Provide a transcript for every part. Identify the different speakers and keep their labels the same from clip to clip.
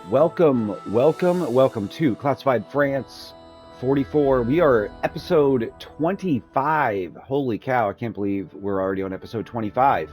Speaker 1: Welcome to Classified France 44. We are episode 25. Holy cow, I can't believe we're already on episode 25.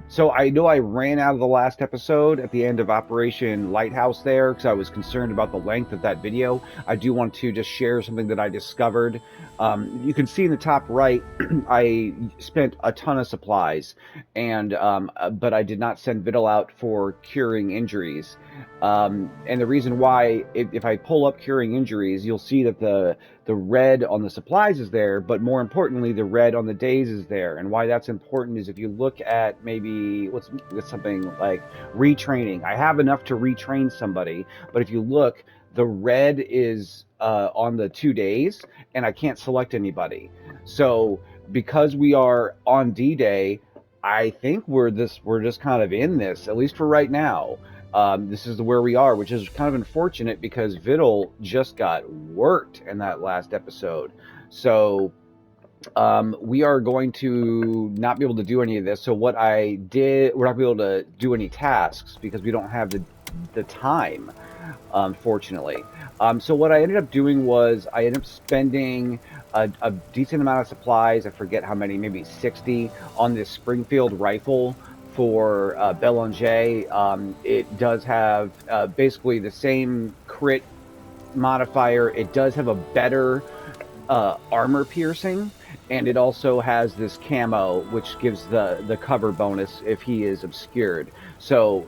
Speaker 1: So I know I ran out of the last episode at the end of Operation Lighthouse there because I was concerned about the length of that video. I do want to just share something that I discovered. You can see in the top right, I spent a ton of supplies, but I did not send Vittel out for curing injuries. And the reason why, if I pull up curing injuries, you'll see that the red on the supplies is there, but more importantly, the red on the days is there. And why that's important is if you look at maybe what's something like retraining. I have enough to retrain somebody, but if you look, the red is on the 2 days, and I can't select anybody. So because we are on D-Day, I think we're just kind of in this, at least for right now. This is where we are, which is kind of unfortunate because Vittel just got worked in that last episode. So we are going to not be able to do any of this. So what I did, we're not going to be able to do any tasks because we don't have the time, unfortunately. So what I ended up doing was I ended up spending a decent amount of supplies. I forget how many, maybe 60 on this Springfield rifle for Belanger. It does have basically the same crit modifier. It does have a better armor piercing, and it also has this camo, which gives the cover bonus if he is obscured. So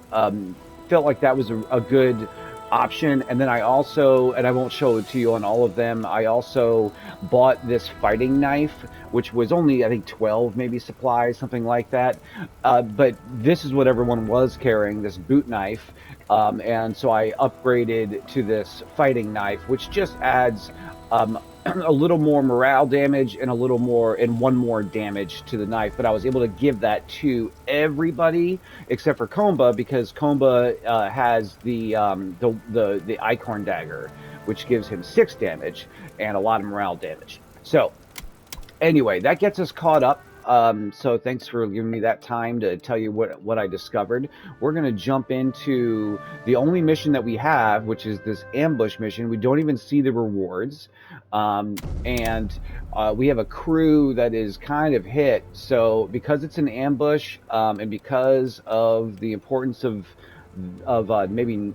Speaker 1: felt like that was a good option. And then I also, and I won't show it to you on all of them, I also bought this fighting knife, which was only, I think, 12 maybe supplies, something like that. But this is what everyone was carrying, this boot knife. And so I upgraded to this fighting knife, which just adds a little more morale damage and one more damage to the knife. But I was able to give that to everybody except for Comba, because Comba has the Icorn dagger, which gives him 6 damage and a lot of morale damage. So anyway, that gets us caught up. So thanks for giving me that time to tell you what I discovered. We're going to jump into the only mission that we have, which is this ambush mission. We don't even see the rewards. And we have a crew that is kind of hit. So because it's an ambush, and because of the importance of maybe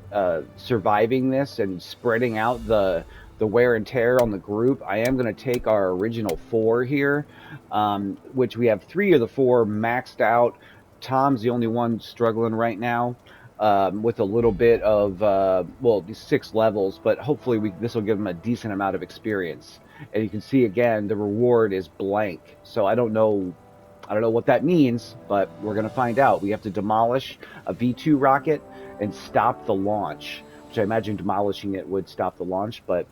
Speaker 1: surviving this and spreading out the wear and tear on the group, I am going to take our original 4 here, which we have 3 of the 4 maxed out. Tom's the only one struggling right now with a little bit of, 6 levels, but hopefully this will give him a decent amount of experience. And you can see, again, the reward is blank. So I don't know what that means, but we're going to find out. We have to demolish a V2 rocket and stop the launch, which I imagine demolishing it would stop the launch, but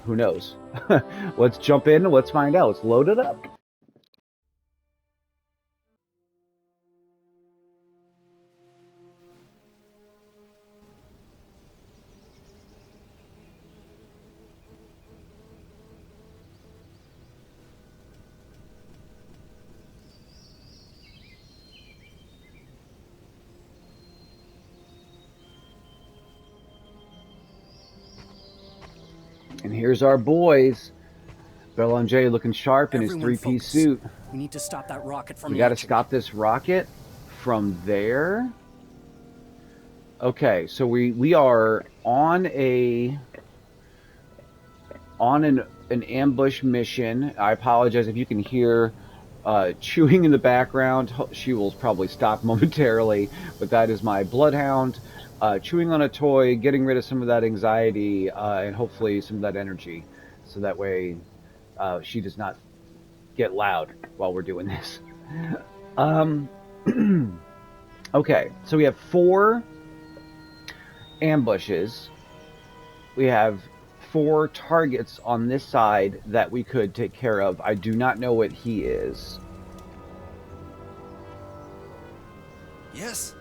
Speaker 1: who knows? Let's jump in and let's find out. Let's load it up. And here's our boys. Belanger looking sharp in his 3-piece suit.
Speaker 2: We need to stop that rocket from
Speaker 1: We got to stop this rocket from there. Okay, so we are on an ambush mission. I apologize if you can hear chewing in the background. She will probably stop momentarily, but that is my bloodhound chewing on a toy, getting rid of some of that anxiety and hopefully some of that energy, so that way she does not get loud while we're doing this. Okay, so we have 4 ambushes. We have 4 targets on this side that we could take care of. I do not know what he is.
Speaker 2: Yes.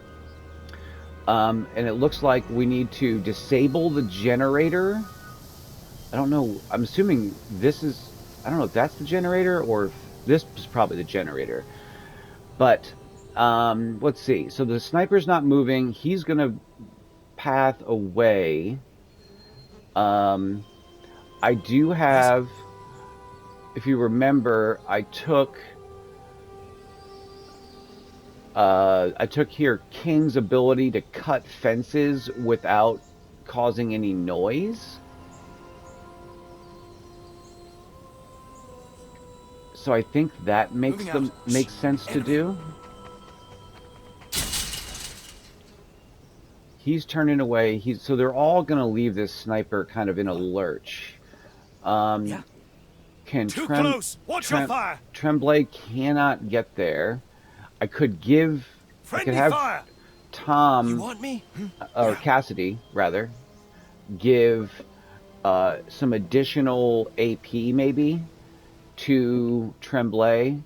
Speaker 1: And it looks like we need to disable the generator. I don't know. I'm assuming this is... I don't know if that's the generator or if this is probably the generator. But let's see. So the sniper's not moving. He's going to path away. I do have, if you remember, I took here King's ability to cut fences without causing any noise. So I think that makes sense to do. He's turning away. So they're all gonna leave this sniper kind of in a lurch.
Speaker 2: Yeah.
Speaker 1: Can
Speaker 3: Too close. Watch your fire.
Speaker 1: Tremblay cannot get there. I could
Speaker 3: Friendly
Speaker 1: have
Speaker 3: fire.
Speaker 1: Tom,
Speaker 2: You want me?
Speaker 1: or Cassidy rather, give some additional AP maybe to Tremblay,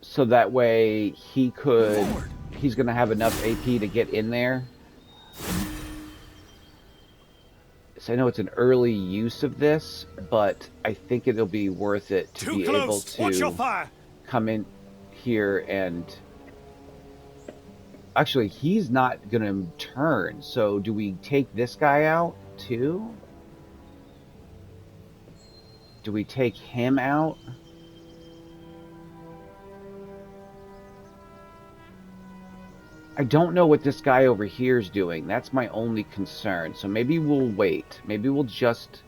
Speaker 1: so that way he's gonna have enough AP to get in there. So I know it's an early use of this, but I think it'll be worth it to be able to come in here and... Actually, he's not gonna turn, so do we take this guy out too? Do we take him out? I don't know what this guy over here is doing. That's my only concern. So maybe we'll wait. Maybe we'll just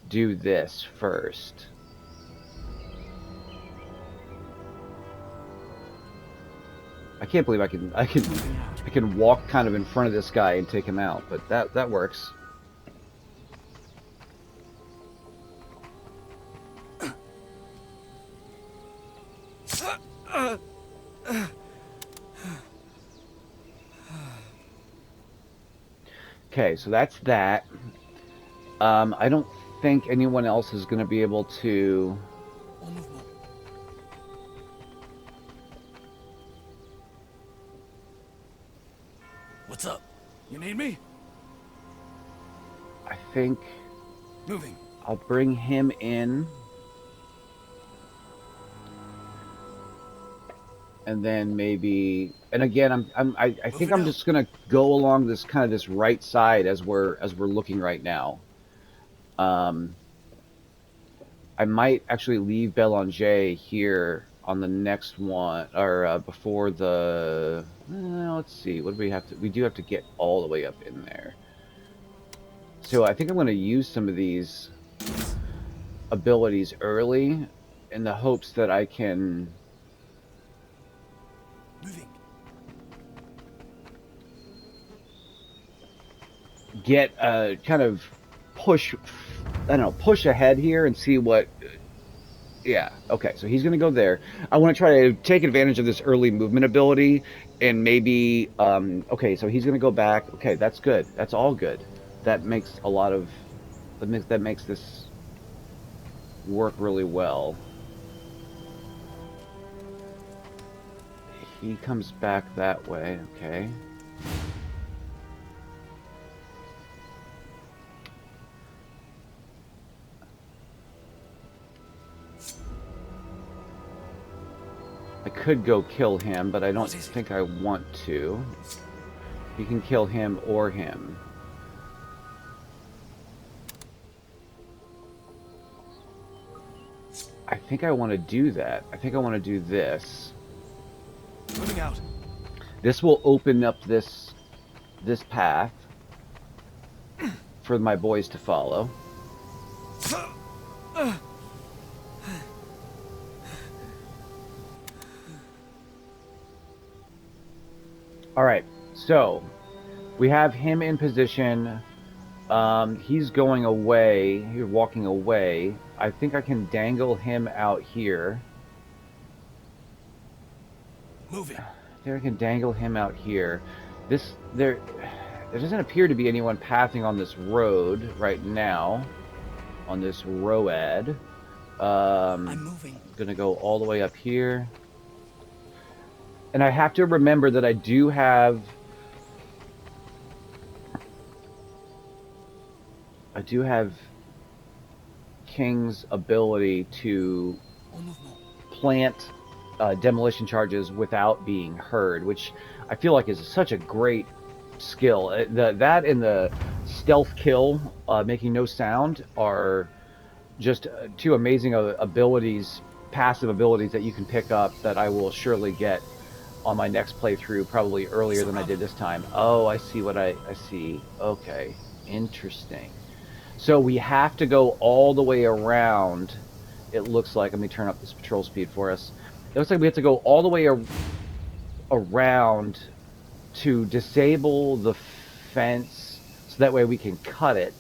Speaker 1: do this first. I can't believe I can walk kind of in front of this guy and take him out, but that works. Okay, so that's that. I don't think anyone else is going to be able to...
Speaker 2: What's up?
Speaker 3: You need me?
Speaker 1: I think...
Speaker 3: Moving.
Speaker 1: I'll bring him in. And then maybe... And again, I think I'm just going to go along this kind of this right side as we're looking right now. I might actually leave Belanger here on the next one, or before the... let's see, what do we have to... We do have to get all the way up in there. So I think I'm going to use some of these abilities early in the hopes that I can...
Speaker 2: Moving.
Speaker 1: Get kind of push, I don't know, push ahead here and see what... Yeah, okay, so he's going to go there. I want to try to take advantage of this early movement ability and maybe... okay, so he's going to go back. Okay, that's good. That's all good. That makes a lot of... That makes this work really well. He comes back that way, okay. I could go kill him, but I don't think I want to. You can kill him or him. I think I want to do that. I think I want to do this.
Speaker 3: Moving out.
Speaker 1: This will open up this path for my boys to follow. All right, so we have him in position. He's going away. He's walking away. I think I can dangle him out here.
Speaker 2: Moving.
Speaker 1: There, I can dangle him out here. There doesn't appear to be anyone passing on this road right now. On this road.
Speaker 2: I'm moving.
Speaker 1: Gonna go all the way up here. And I have to remember that I do have... King's ability to plant demolition charges without being heard, which I feel like is such a great skill. That and the stealth kill, making no sound, are just two amazing abilities, passive abilities that you can pick up that I will surely get on my next playthrough, probably earlier than I did this time. Oh, I see what I see. Okay, interesting. So we have to go all the way around. It looks like, let me turn up this patrol speed for us. It looks like we have to go all the way around to disable the fence, so that way we can cut it.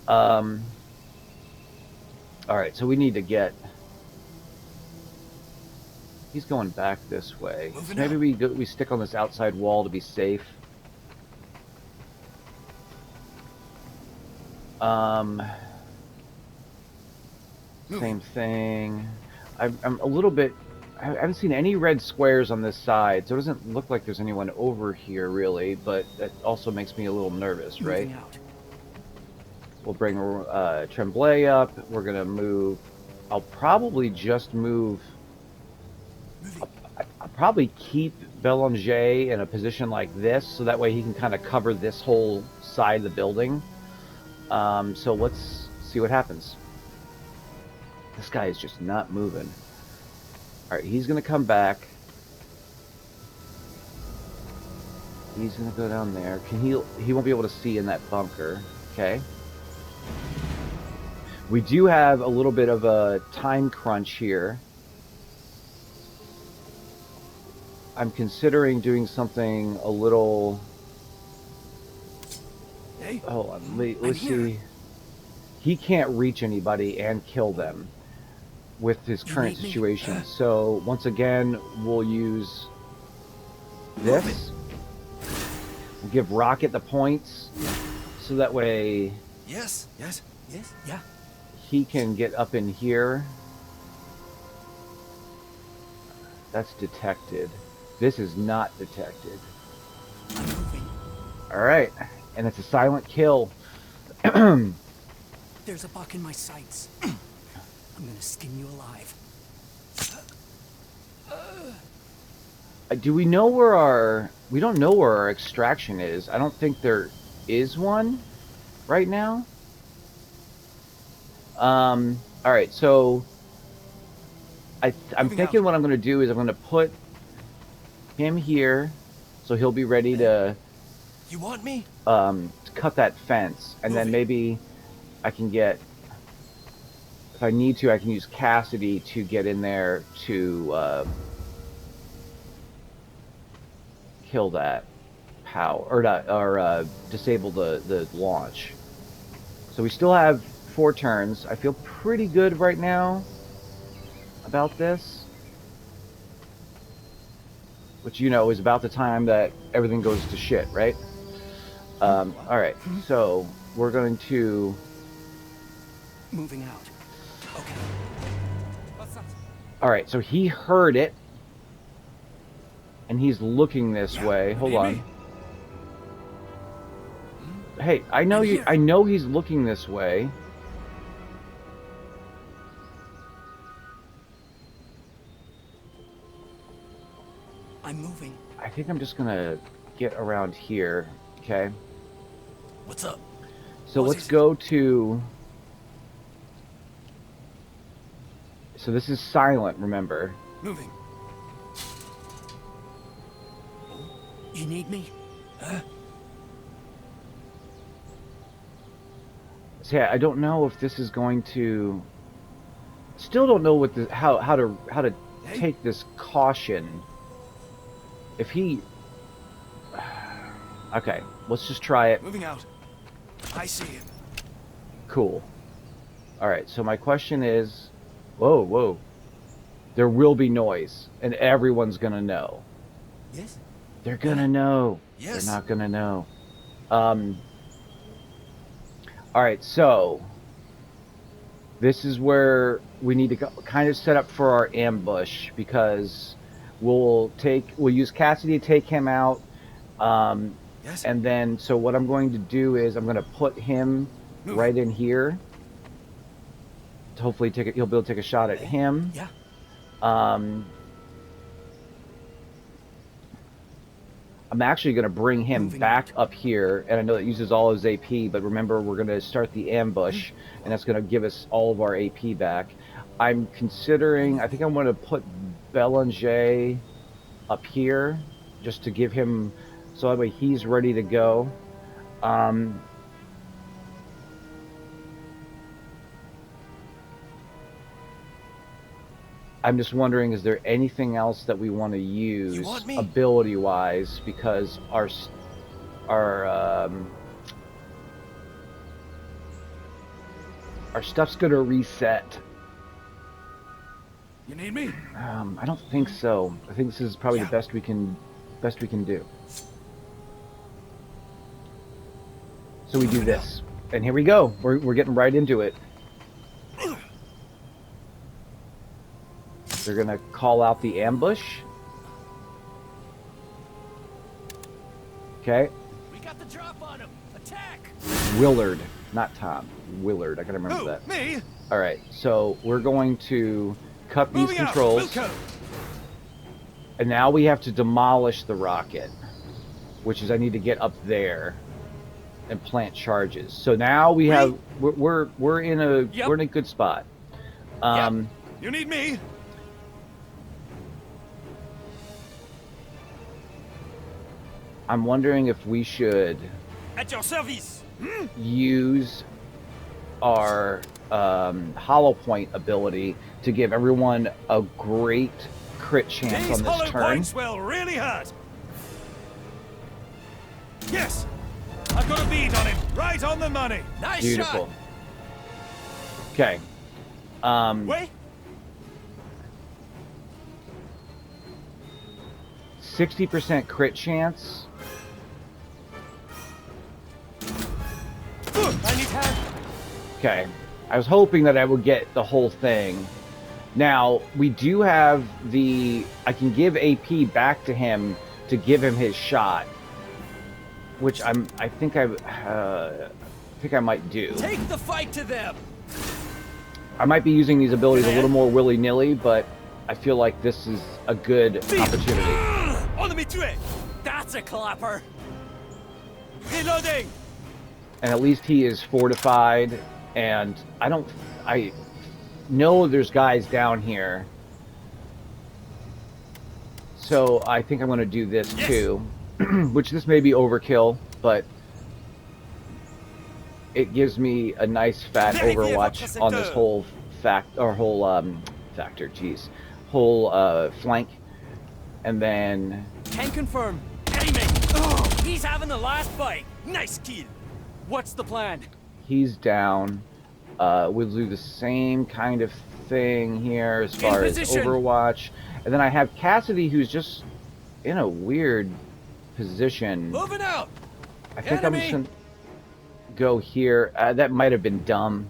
Speaker 1: All right, so we need to get. He's going back this way. So maybe we stick on this outside wall to be safe. Same thing. I'm a little bit. I haven't seen any red squares on this side, so it doesn't look like there's anyone over here really. But that also makes me a little nervous, right?
Speaker 2: Moving out.
Speaker 1: We'll bring Tremblay up. We're gonna move. I'll probably just move. I'll probably keep Belanger in a position like this, so that way he can kind of cover this whole side of the building. So let's see what happens. This guy is just not moving. All right, he's gonna come back. He's gonna go down there. He won't be able to see in that bunker. Okay. We do have a little bit of a time crunch here. I'm considering doing something a little.
Speaker 3: Hey,
Speaker 1: Hold on, let's see. He can't reach anybody and kill them with his current situation. So once again, we'll use this. We'll give Rocket the points, so that way.
Speaker 3: Yes, yes, yes, yeah.
Speaker 1: He can get up in here. That's detected. This is not detected.
Speaker 2: I'm moving.
Speaker 1: All right, and it's a silent kill.
Speaker 2: There's a buck in my sights. I'm gonna skin you alive.
Speaker 1: Do we know where our... We don't know where our extraction is. I don't think there is one right now. All right, so I'm thinking what I'm going to do is I'm going to put him here, so he'll be ready to...
Speaker 3: You want me?
Speaker 1: Cut that fence, and then maybe I can get... If I need to, I can use Cassidy to get in there to... kill that power, or not, or disable the launch. So we still have 4 turns. I feel pretty good right now about this, which, you know, is about the time that everything goes to shit, right? All right, so we're going to
Speaker 2: Moving out. Okay.
Speaker 1: all right, so he heard it and he's looking this way. Hold on. Hey, I know you. I know he's looking this way.
Speaker 2: I'm moving.
Speaker 1: I think I'm just gonna get around here. Okay.
Speaker 2: What's up?
Speaker 1: So let's go to. So this is silent. Remember.
Speaker 3: Moving.
Speaker 2: You need me? Huh?
Speaker 1: So yeah, I don't know if this is going to. Still don't know what the how to take this caution. If he. Okay, let's just try it.
Speaker 3: Moving out. I see him.
Speaker 1: Cool. All right. So my question is, whoa, whoa. There will be noise, and everyone's gonna know.
Speaker 2: Yes.
Speaker 1: They're gonna know.
Speaker 3: Yes.
Speaker 1: They're not gonna know. All right, so this is where we need to kind of set up for our ambush, because we'll use Cassidy to take him out.
Speaker 3: Yes.
Speaker 1: And then, so what I'm going to do is I'm going to put him right in here. To hopefully he'll be able to take a shot at him.
Speaker 2: Yeah.
Speaker 1: I'm actually going to bring him
Speaker 2: Moving
Speaker 1: back
Speaker 2: out.
Speaker 1: up here, and I know it uses all his AP, but remember, we're going to start the ambush, and that's going to give us all of our AP back. I'm considering, I think I'm going to put Belanger up here, just to give him, so that way he's ready to go. I'm just wondering, is there anything else that we want to use
Speaker 3: want me?
Speaker 1: ability-wise, because our stuff's going to reset.
Speaker 3: You need me?
Speaker 1: I don't think so. I think this is probably
Speaker 3: Yeah.
Speaker 1: the best we can do. So we do this, and here we go. We're getting right into it. They're gonna call out the ambush. Okay.
Speaker 3: We got the drop on him. Attack!
Speaker 1: Willard, not Tom. Willard. I gotta remember
Speaker 3: Who?
Speaker 1: that.
Speaker 3: Me?
Speaker 1: All right. So we're going to cut these
Speaker 3: Moving
Speaker 1: controls,
Speaker 3: out.
Speaker 1: and now we have to demolish the rocket, which is I need to get up there and plant charges. So now we're in a we're in a good spot.
Speaker 3: You need me?
Speaker 1: I'm wondering if we should
Speaker 3: At your service.
Speaker 1: use our hollow point ability to give everyone a great crit chance
Speaker 3: These
Speaker 1: on
Speaker 3: hollow
Speaker 1: this turn.
Speaker 3: points will really hurt. Yes. I've got a bead on him. Right on the money. Nice
Speaker 1: Beautiful. Okay.
Speaker 3: Wait.
Speaker 1: 60% crit chance.
Speaker 3: I need help.
Speaker 1: Okay. I was hoping that I would get the whole thing. Now, we do have I can give AP back to him to give him his shot, which I think I might do.
Speaker 3: Take the fight to them.
Speaker 1: I might be using these abilities a little more willy-nilly, but I feel like this is a good opportunity.
Speaker 3: On me to it. That's a clapper. Reloading.
Speaker 1: And at least he is fortified, and I know there's guys down here. So I think I'm going to do this too, which this may be overkill, but it gives me a nice fat overwatch on this whole whole flank, and then
Speaker 2: Can confirm. Aiming. Oh, he's having the last fight. Nice kill. What's the plan?
Speaker 1: he's down. We'll do the same kind of thing here as far as Overwatch. And then I have Cassidy, who's just in a weird position.
Speaker 3: Moving out.
Speaker 1: I think I'm just going to go here. That might have been dumb.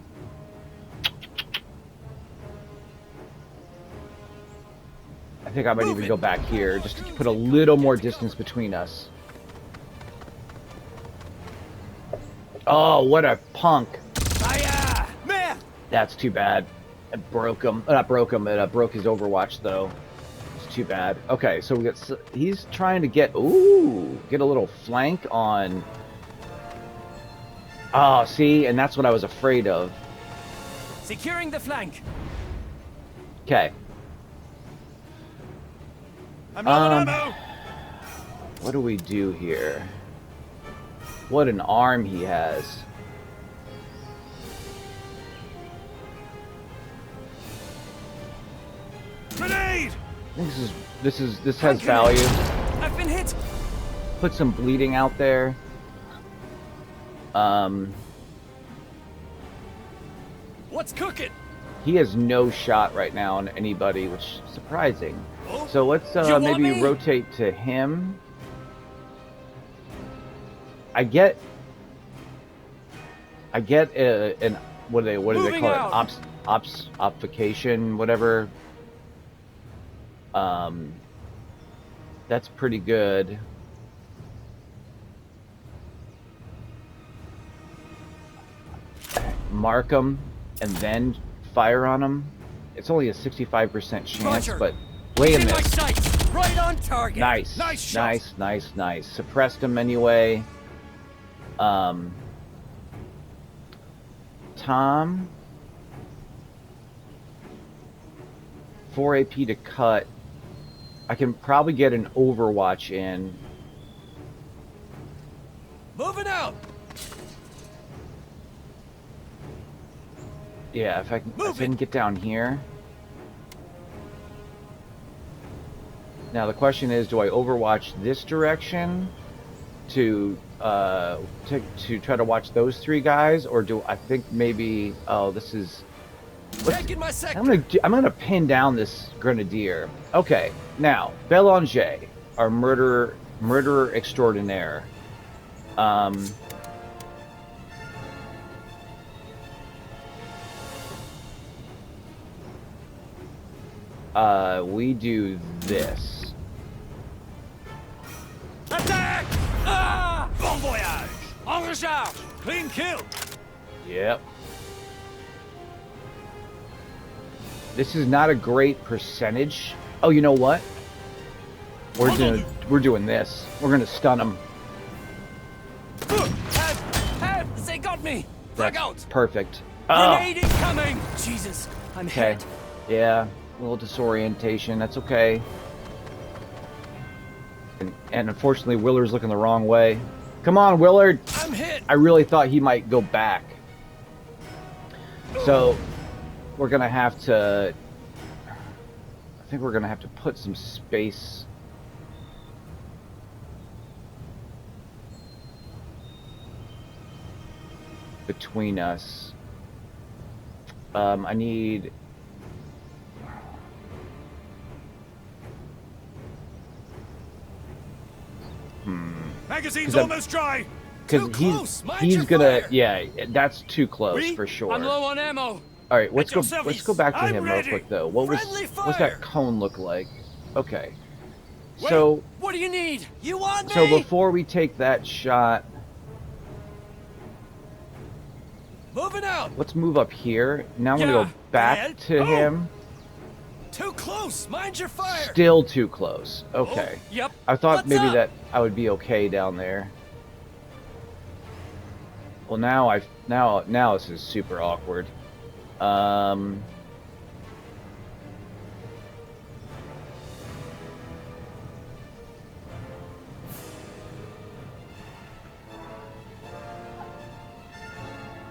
Speaker 1: I think I might even go back here just to put a little more distance between us. Oh, what a punk. That's too bad. It broke him. Not broke him, it broke his Overwatch, though. It's too bad. Okay, so we got. He's trying to get. Ooh, get a little flank on. Oh, see? And that's what I was afraid of.
Speaker 2: Securing the flank.
Speaker 1: Okay.
Speaker 3: I'm not ammo.
Speaker 1: What do we do here? What an arm he has.
Speaker 3: Grenade!
Speaker 1: This has value.
Speaker 2: I've been hit.
Speaker 1: Put some bleeding out there.
Speaker 2: What's cooking?
Speaker 1: He has no shot right now on anybody, which is surprising.
Speaker 3: Oh.
Speaker 1: So let's maybe rotate to him. I get an what do they call it? Obfuscation, whatever. That's pretty good. Mark him and then fire on him. It's only a 65% chance, but wait a minute.
Speaker 2: Right on target.
Speaker 1: Nice.
Speaker 2: Nice shot.
Speaker 1: Nice. Suppressed him anyway. Tom. 4 AP to cut. I can probably get an Overwatch in.
Speaker 3: Moving out.
Speaker 1: Yeah, if I can get down here. Now the question is, do I Overwatch this direction to try to watch those 3 guys, or do I think maybe? Oh, this is.
Speaker 3: Taking my sector.
Speaker 1: I'm gonna pin down this grenadier. Okay, now Belanger, our murderer extraordinaire. We do this.
Speaker 3: Attack! Ah! Bon voyage! En recharge! Clean kill!
Speaker 1: Yep. This is not a great percentage. Oh, you know what? We're doing this. We're gonna stun them.
Speaker 3: Have! They got me! Frag out!
Speaker 1: Perfect.
Speaker 3: Grenade incoming! Jesus, I'm
Speaker 1: Okay.
Speaker 3: hit.
Speaker 1: Yeah, a little disorientation. That's okay. And unfortunately, Willard's looking the wrong way. Come on, Willard!
Speaker 3: I'm hit!
Speaker 1: I really thought he might go back. So, we're gonna have to... I think we're gonna have to put some space... between us. I need...
Speaker 3: Magazine's almost dry!
Speaker 1: Because he's
Speaker 3: your
Speaker 1: gonna...
Speaker 3: fire.
Speaker 1: Yeah, that's too close for sure.
Speaker 3: I'm low on ammo.
Speaker 1: All right, let's
Speaker 3: your
Speaker 1: go
Speaker 3: service.
Speaker 1: back to
Speaker 3: I'm
Speaker 1: him
Speaker 3: ready.
Speaker 1: real quick though. What's
Speaker 3: Friendly
Speaker 1: that
Speaker 3: fire.
Speaker 1: cone look like? Okay.
Speaker 3: Wait,
Speaker 1: So
Speaker 3: what do you need? You want me?
Speaker 1: before we take that shot,
Speaker 3: Moving out.
Speaker 1: let's move up here. Now I'm gonna
Speaker 3: Yeah,
Speaker 1: go back
Speaker 3: and-
Speaker 1: to
Speaker 3: oh.
Speaker 1: him.
Speaker 3: Too close. Mind your fire.
Speaker 1: Still too close. Okay.
Speaker 3: Oh, yep.
Speaker 1: I thought
Speaker 3: What's
Speaker 1: maybe
Speaker 3: up?
Speaker 1: that I would be okay down there. Well, now this is super awkward.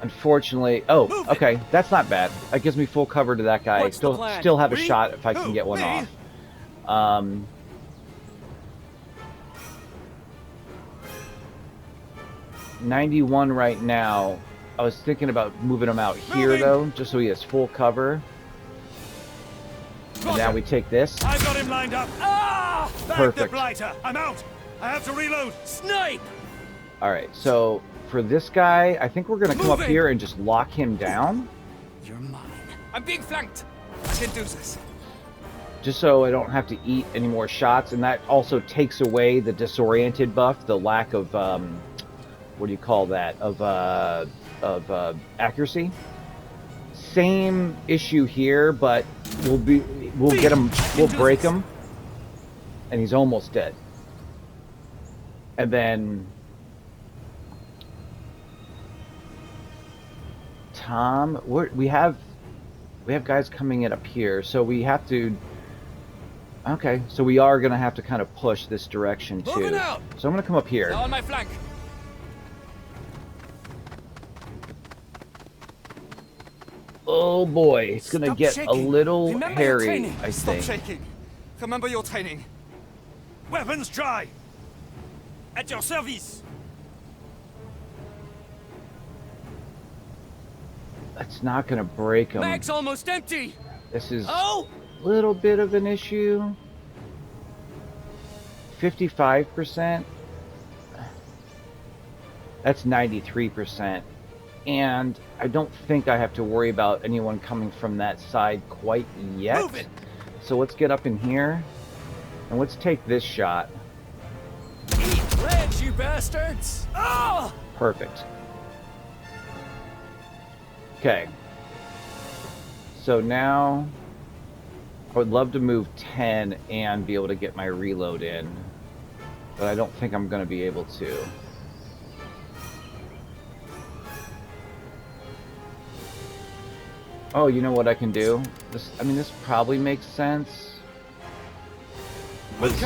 Speaker 1: Unfortunately,
Speaker 3: Move it.
Speaker 1: okay, that's not bad. That gives me full cover to that guy.
Speaker 3: What's the
Speaker 1: Still
Speaker 3: plan?
Speaker 1: have a
Speaker 3: We?
Speaker 1: shot if I can
Speaker 3: Who?
Speaker 1: get one
Speaker 3: Me?
Speaker 1: off. 91 right now. I was thinking about moving him out here
Speaker 3: Moving.
Speaker 1: though, just so he has full cover. And now we take this.
Speaker 3: I've got him lined up. Ah! Back the
Speaker 1: Perfect.
Speaker 3: blighter. I'm out. I have to reload. Snipe.
Speaker 1: All right, so for this guy, I think we're gonna come up
Speaker 3: Moving.
Speaker 1: here and just lock him down,
Speaker 3: You're mine. I'm being flanked. I can do this.
Speaker 1: just so I don't have to eat any more shots, and that also takes away the disoriented buff, the lack of what do you call that? Of accuracy. Same issue here, but we'll get him, we'll break him, and he's almost dead. And then Tom, we have guys coming in up here, so we have to. Okay, so we are gonna have to kind of push this direction too.
Speaker 3: Moving out.
Speaker 1: So I'm gonna come up here.
Speaker 3: Now on my flank.
Speaker 1: Oh boy, it's gonna
Speaker 3: Stop
Speaker 1: get
Speaker 3: shaking.
Speaker 1: a little
Speaker 3: Remember your
Speaker 1: hairy,
Speaker 3: training.
Speaker 1: I
Speaker 3: Stop
Speaker 1: think.
Speaker 3: shaking. Remember your training. Weapons dry. At your service.
Speaker 1: It's not gonna break him.
Speaker 3: Mag's almost empty.
Speaker 1: This is
Speaker 3: Oh!
Speaker 1: a little bit of an issue. 55%. That's 93%. And I don't think I have to worry about anyone coming from that side quite yet.
Speaker 3: Move it.
Speaker 1: So let's get up in here and let's take this shot.
Speaker 3: Eat legs, you bastards! Oh!
Speaker 1: Perfect. Okay. So now I would love to move 10 and be able to get my reload in, but I don't think I'm going to be able to. Oh, you know what I can do? This probably makes sense. Let's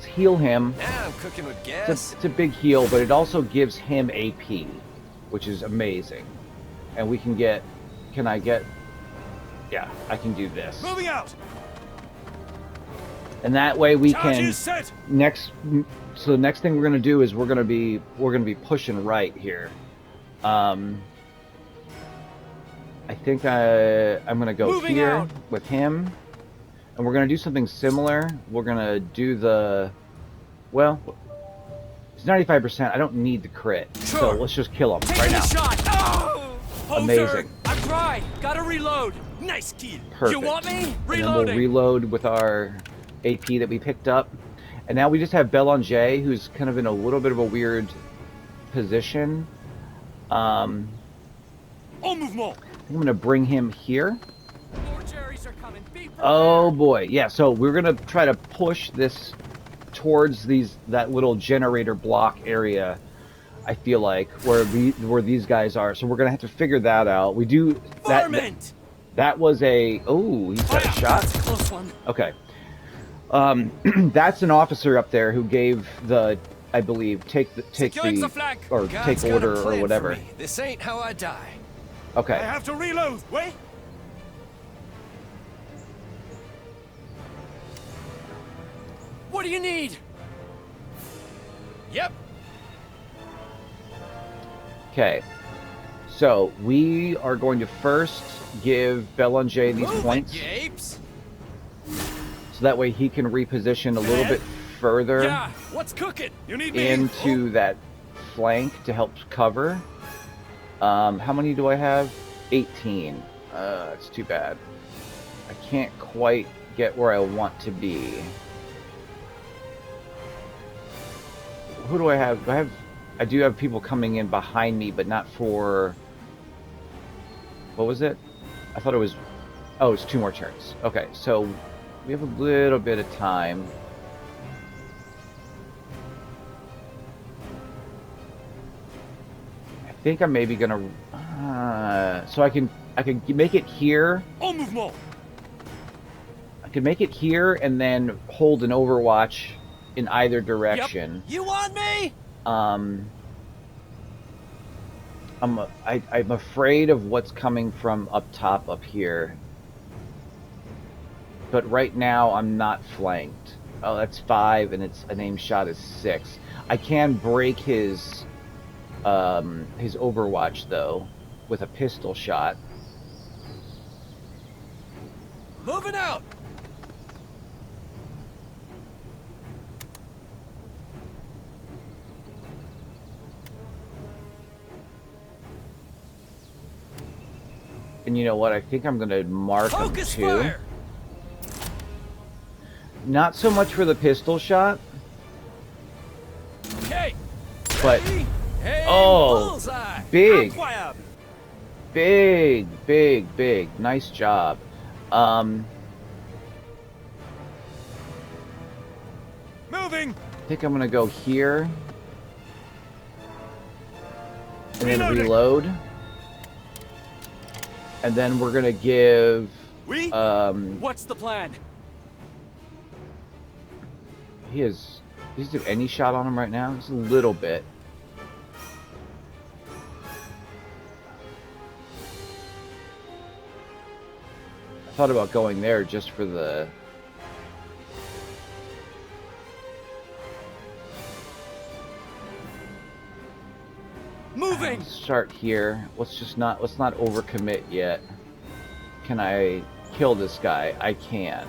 Speaker 1: heal him.
Speaker 3: Now I'm cooking with gas.
Speaker 1: It's a big heal, but it also gives him AP, which is amazing. And we can get... Can I get... Yeah, I can do this.
Speaker 3: Moving out.
Speaker 1: And that way we can...
Speaker 3: Set.
Speaker 1: So the next thing we're gonna do is we're gonna be pushing right here. I think I'm gonna go
Speaker 3: Moving
Speaker 1: here
Speaker 3: out.
Speaker 1: with him, and we're gonna do something similar. We're gonna do the... Well, it's 95%. I don't need the crit, so
Speaker 2: Sure.
Speaker 1: let's just kill him
Speaker 2: Taking
Speaker 1: right
Speaker 2: a
Speaker 1: now.
Speaker 2: shot. Oh!
Speaker 1: Amazing.
Speaker 2: I tried. Gotta reload. Nice kill.
Speaker 1: Perfect.
Speaker 2: You want me?
Speaker 1: And then we'll
Speaker 2: Reloading.
Speaker 1: reload with our AP that we picked up. And now we just have Belanger, who's kind of in a little bit of a weird position.
Speaker 3: En mouvement.
Speaker 1: I think I'm going to bring him here.
Speaker 2: More Jerry's are coming. Be prepared.
Speaker 1: Oh boy, yeah, so we're going to try to push this towards that little generator block area, I feel like, where these guys are. So we're going to have to figure that out. We do...
Speaker 2: Varmint.
Speaker 1: That was a... Oh, he's got a shot?
Speaker 2: That's a close one.
Speaker 1: Okay. That's an officer up there who gave the, I believe, take
Speaker 3: Securing
Speaker 1: the
Speaker 3: flank.
Speaker 1: or
Speaker 3: God's
Speaker 1: take
Speaker 3: got a
Speaker 1: order
Speaker 3: plan
Speaker 1: or
Speaker 3: for
Speaker 1: whatever.
Speaker 3: me. This ain't how I die.
Speaker 1: Okay.
Speaker 3: I have to reload. Wait.
Speaker 2: What do you need?
Speaker 3: Yep.
Speaker 1: Okay. So we are going to first give Belanger these
Speaker 3: Move
Speaker 1: points,
Speaker 3: it, you apes.
Speaker 1: so that way he can reposition a little bit further
Speaker 2: Yeah. What's cooking?
Speaker 3: You need me.
Speaker 1: into that flank to help cover. How many do I have? 18. That's too bad. I can't quite get where I want to be. Who do I have? I do have people coming in behind me, but not for... What was it? I thought it was... Oh, it's 2 more turns. Okay, so we have a little bit of time. I think I'm maybe gonna... so I can make it here.
Speaker 3: En mouvement.
Speaker 1: I can make it here and then hold an overwatch in either direction.
Speaker 2: You want me?
Speaker 1: I'm afraid of what's coming from up top up here. But right now I'm not flanked. Oh, that's 5 and an aim shot is 6. I can break his overwatch though with a pistol shot.
Speaker 3: Moving out.
Speaker 1: And you know what? I think I'm gonna mark him
Speaker 2: Focus
Speaker 1: too.
Speaker 2: fire.
Speaker 1: Not so much for the pistol shot,
Speaker 2: Okay.
Speaker 1: but
Speaker 2: Ready? Hey,
Speaker 1: Oh,
Speaker 2: bullseye.
Speaker 1: big.
Speaker 2: Incroyable.
Speaker 1: big. Nice job.
Speaker 3: Moving.
Speaker 1: I think I'm gonna go here and then
Speaker 3: Reloading.
Speaker 1: reload, and then we're gonna give
Speaker 3: We.
Speaker 2: What's the plan?
Speaker 1: does he have any shot on him right now? Just a little bit. I thought about going there just for the...
Speaker 2: Moving.
Speaker 1: Start here. Let's not overcommit yet. Can I kill this guy? I can.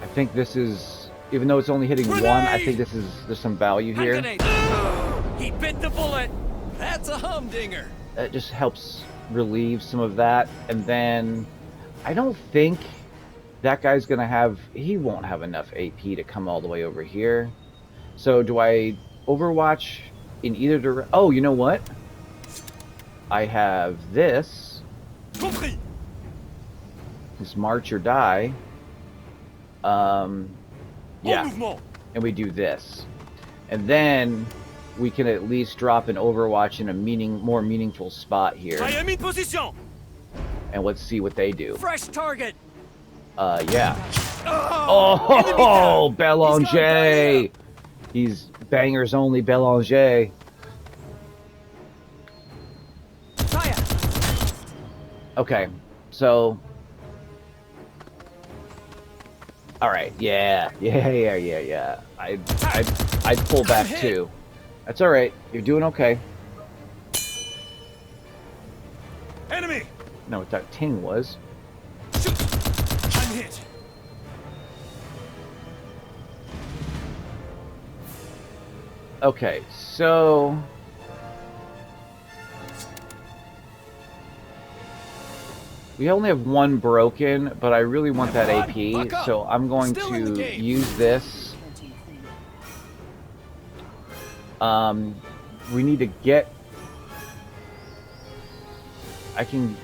Speaker 1: I think this is, even though it's only hitting 1, I think there's some value
Speaker 2: Hand
Speaker 1: here.
Speaker 2: grenade. He bit the bullet.
Speaker 3: That's a humdinger.
Speaker 1: That just helps relieve some of that. And then I don't think that guy's gonna have, he won't have enough AP to come all the way over here. So do I overwatch in either direction? Oh, you know what? I have this.
Speaker 3: Compris.
Speaker 1: It's march or die. Yeah, and we do this, and then we can at least drop an Overwatch in a more meaningful spot here.
Speaker 2: I am in position.
Speaker 1: And let's see what they do.
Speaker 2: Fresh target.
Speaker 1: Yeah. Oh, Belanger. He's bangers only Belanger.
Speaker 2: Fire.
Speaker 1: Okay, so. All right, yeah. I'd pull back too. That's all right. You're doing okay.
Speaker 3: Enemy.
Speaker 1: No, what that ting was.
Speaker 3: Shoot. I'm hit.
Speaker 1: Okay, so. We only have one broken, but I really want that AP, so I'm going to use this. We need to get... I can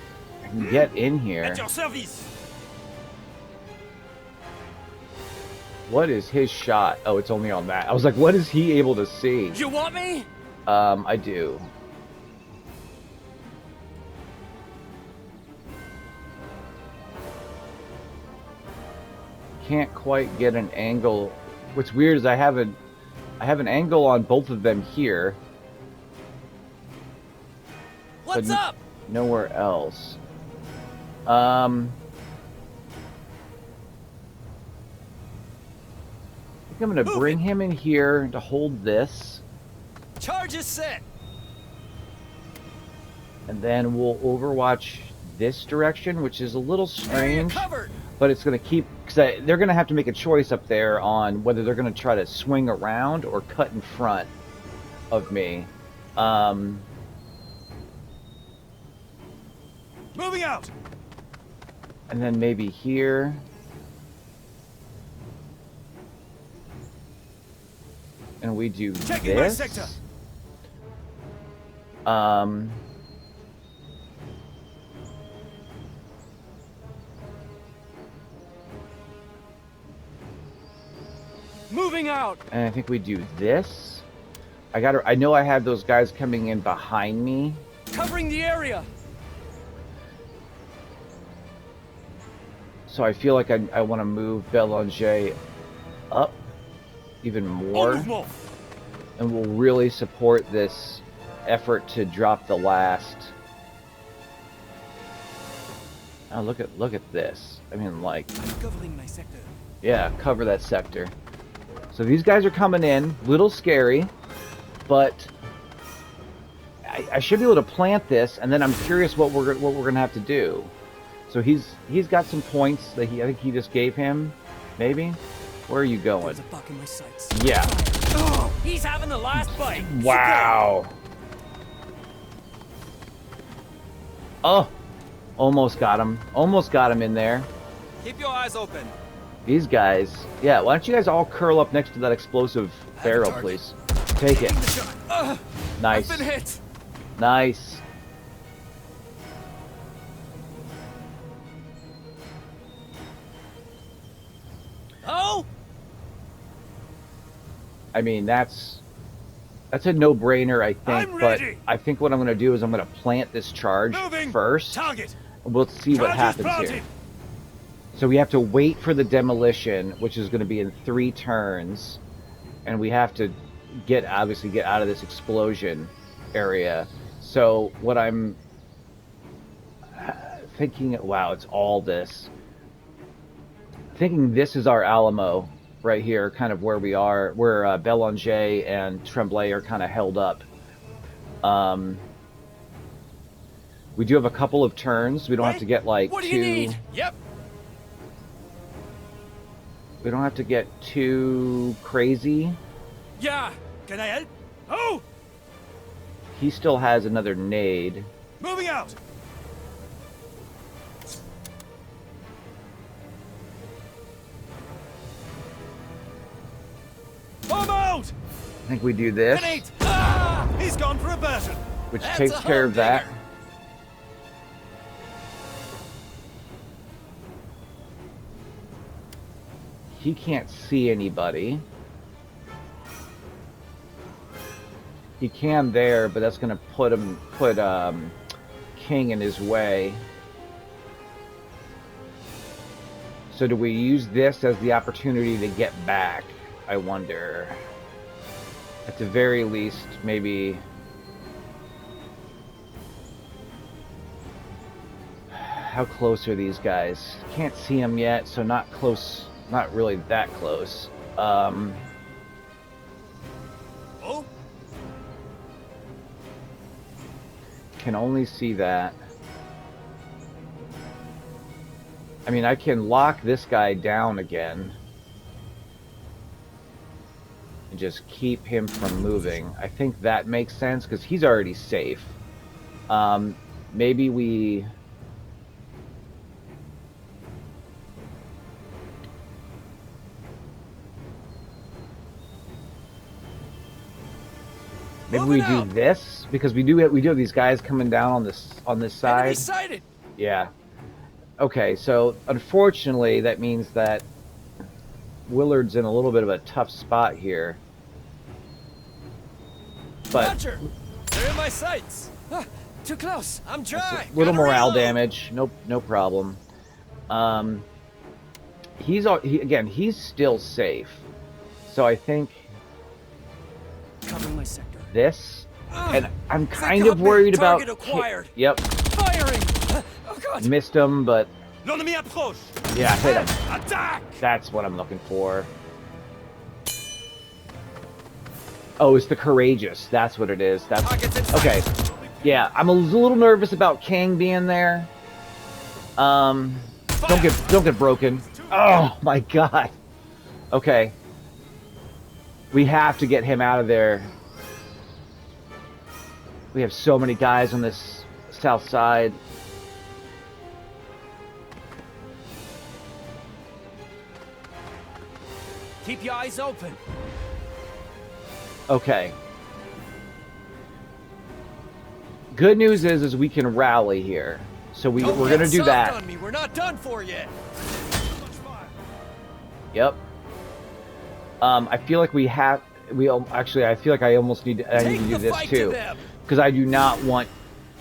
Speaker 1: get in here.
Speaker 3: At your service.
Speaker 1: What is his shot? Oh, it's only on that. I was like, what is he able to see?
Speaker 2: You want me?
Speaker 1: I do. Can't quite get an angle. What's weird is I have an angle on both of them here.
Speaker 2: What's up?
Speaker 1: Nowhere else. I think I'm gonna bring him in here to hold this.
Speaker 2: Charge is set.
Speaker 1: And then we'll overwatch this direction, which is a little strange. But it's going to keep... Because they're going to have to make a choice up there on whether they're going to try to swing around or cut in front of me.
Speaker 3: Moving out.
Speaker 1: And then maybe here. And we do
Speaker 3: Checking my
Speaker 1: this.
Speaker 3: sector.
Speaker 2: Moving out.
Speaker 1: And I think we do this. I know I have those guys coming in behind me.
Speaker 2: Covering the area.
Speaker 1: So I feel like I want to move Belanger up even more. And we'll really support this effort to drop the last. Oh, look at this. I mean, like,
Speaker 2: I'm covering my sector.
Speaker 1: Yeah, cover that sector. So these guys are coming in, little scary, but I should be able to plant this, and then I'm curious what we're gonna have to do. So he's got some points that I think he just gave him, maybe. Where are you going?
Speaker 2: There's a buck in my sights.
Speaker 1: Yeah.
Speaker 2: Oh, he's having the last bite.
Speaker 1: Wow. Oh, almost got him. Almost got him in there.
Speaker 3: Keep your eyes open.
Speaker 1: These guys. Yeah, why don't you guys all curl up next to that explosive barrel, please? Take it. Nice.
Speaker 3: I've been hit.
Speaker 1: Nice.
Speaker 2: Oh!
Speaker 1: I mean, that's a no-brainer, I think.
Speaker 3: I'm
Speaker 1: but
Speaker 3: ready.
Speaker 1: I think what I'm going to do is I'm going to plant this charge
Speaker 3: Moving.
Speaker 1: first.
Speaker 3: Target.
Speaker 1: We'll see what happens here. So we have to wait for the demolition, which is going to be in 3 turns, and we have to obviously get out of this explosion area. So what I'm thinking, wow, it's all this. Thinking this is our Alamo right here, kind of where we are, where Belanger and Tremblay are kind of held up. We do have a couple of turns. We don't have to get like
Speaker 2: what do you need? Yep.
Speaker 1: We don't have to get too crazy.
Speaker 2: Yeah.
Speaker 3: Can I help? Oh!
Speaker 1: He still has another nade.
Speaker 3: Moving out. Bomb out!
Speaker 1: I think we do this,
Speaker 3: Grenade! Ah! He's gone for a version.
Speaker 1: which
Speaker 2: That's
Speaker 1: takes
Speaker 2: a
Speaker 1: care of that. he can't see anybody. He can there, but that's going to put King in his way. So do we use this as the opportunity to get back? I wonder. At the very least, maybe... How close are these guys? Can't see them yet, so not close. Not really that close.
Speaker 3: Oh?
Speaker 1: Can only see that. I mean, I can lock this guy down again. And just keep him from moving. I think that makes sense, because he's already safe. Maybe we... Maybe we do this, because we do have these guys coming down on this side.
Speaker 2: Enemy sighted.
Speaker 1: Yeah. Okay, so unfortunately that means that Willard's in a little bit of a tough spot here. But
Speaker 2: Roger. They're in my sights. Too close. I'm dry.
Speaker 1: little
Speaker 2: Gotta
Speaker 1: morale
Speaker 2: reload.
Speaker 1: damage. Nope, no problem. He's still safe. So I think
Speaker 2: Covering my sector.
Speaker 1: this, and I'm
Speaker 2: They
Speaker 1: kind
Speaker 2: got
Speaker 1: of
Speaker 2: me.
Speaker 1: worried about...
Speaker 2: Target acquired.
Speaker 1: Yep,
Speaker 2: Firing. Oh god.
Speaker 1: missed him, but
Speaker 3: L'ennemi approche!
Speaker 1: yeah, hit him.
Speaker 3: Attack!
Speaker 1: That's what I'm looking for. Oh, it's the courageous. That's what it is. That's
Speaker 2: Target's in sight.
Speaker 1: okay. Yeah, I'm a little nervous about Kang being there. Don't get broken. Oh my god. Okay. We have to get him out of there. We have so many guys on this south side.
Speaker 2: Keep your eyes open.
Speaker 1: Okay. Good news is we can rally here. So we're
Speaker 2: Don't
Speaker 1: gonna
Speaker 2: get
Speaker 1: do
Speaker 2: soft
Speaker 1: that.
Speaker 2: on me. We're not done for yet.
Speaker 1: Yep. I feel like actually I feel like I almost need to
Speaker 2: Take
Speaker 1: do
Speaker 2: the
Speaker 1: this
Speaker 2: fight to
Speaker 1: too,
Speaker 2: them.
Speaker 1: because I do not want